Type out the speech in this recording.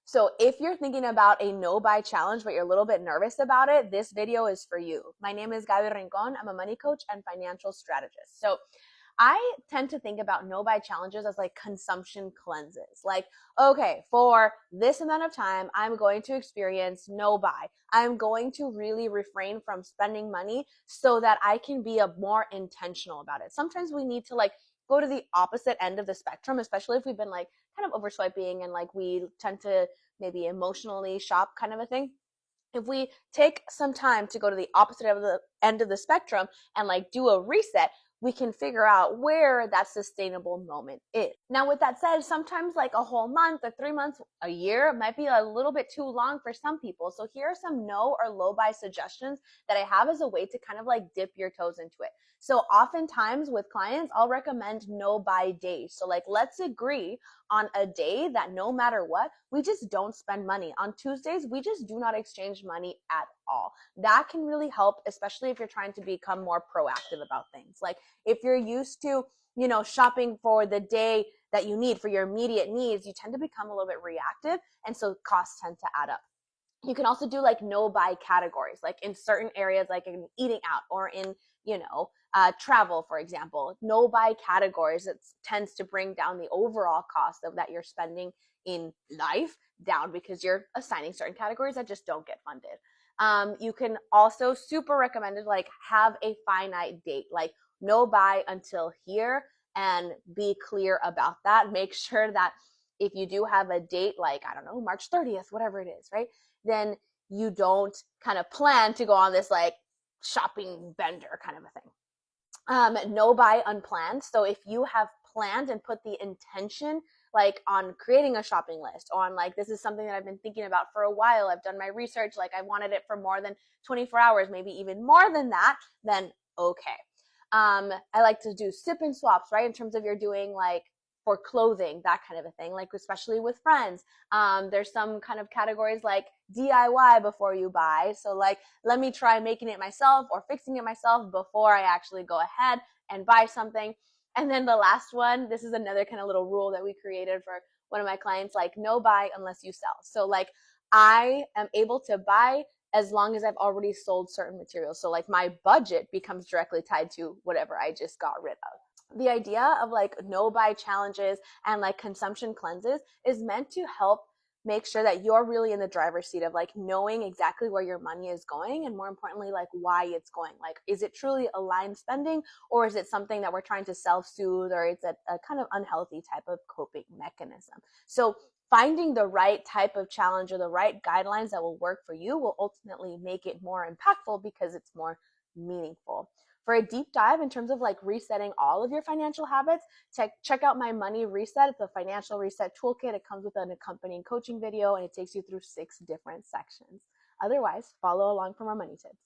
So if you're thinking about a no buy challenge, but you're a little bit nervous about it, this video is for you. My name is Gaby Rincon. I'm a money coach and financial strategist. So I tend to think about no buy challenges as like consumption cleanses. Like, okay, for this amount of time, I'm going to experience no buy. I'm going to really refrain from spending money so that I can be more intentional about it. Sometimes we need to like go to the opposite end of the spectrum, especially if we've been like kind of overswiping and like we tend to maybe emotionally shop kind of a thing. If we take some time to go to the opposite end of the spectrum and like do a reset, we can figure out where that sustainable moment is. Now, with that said, sometimes like a whole month or 3 months, a year might be a little bit too long for some people. So here are some no or low buy suggestions that I have as a way to kind of like dip your toes into it. So oftentimes with clients, I'll recommend no buy days. So like, let's agree on a day that no matter what, we just don't spend money. On Tuesdays, we just do not exchange money at all. That can really help, especially if you're trying to become more proactive about things. Like if you're used to, shopping for the day that you need for your immediate needs, you tend to become a little bit reactive. And so costs tend to add up. You can also do like no buy categories, like in certain areas, like in eating out or in, travel, for example. No buy categories, it tends to bring down the overall cost of that you're spending in life down because you're assigning certain categories that just don't get funded. You can also super recommended like have a finite date, like no buy until here, and be clear about that. Make sure that if you do have a date like, I don't know, March 30th, whatever it is, right? Then you don't kind of plan to go on this like shopping bender kind of a thing. No buy unplanned. So if you have planned and put the intention like on creating a shopping list, on like, this is something that I've been thinking about for a while, I've done my research, like I wanted it for more than 24 hours, maybe even more than that, then okay. I like to do sip and swaps, right? In terms of you're doing like for clothing, that kind of a thing, like especially with friends. There's some kind of categories like DIY before you buy. So like, let me try making it myself or fixing it myself before I actually go ahead and buy something. And then the last one, this is another kind of little rule that we created for one of my clients, like no buy unless you sell. So like I am able to buy as long as I've already sold certain materials. So like my budget becomes directly tied to whatever I just got rid of. The idea of like no buy challenges and like consumption cleanses is meant to help make sure that you're really in the driver's seat of like knowing exactly where your money is going, and more importantly, like why it's going. Like, is it truly aligned spending, or is it something that we're trying to self-soothe, or it's a kind of unhealthy type of coping mechanism? So finding the right type of challenge or the right guidelines that will work for you will ultimately make it more impactful because it's more meaningful. For a deep dive in terms of like resetting all of your financial habits, check out my money reset. It's a financial reset toolkit. It comes with an accompanying coaching video and it takes you through 6 different sections. Otherwise, follow along for more money tips.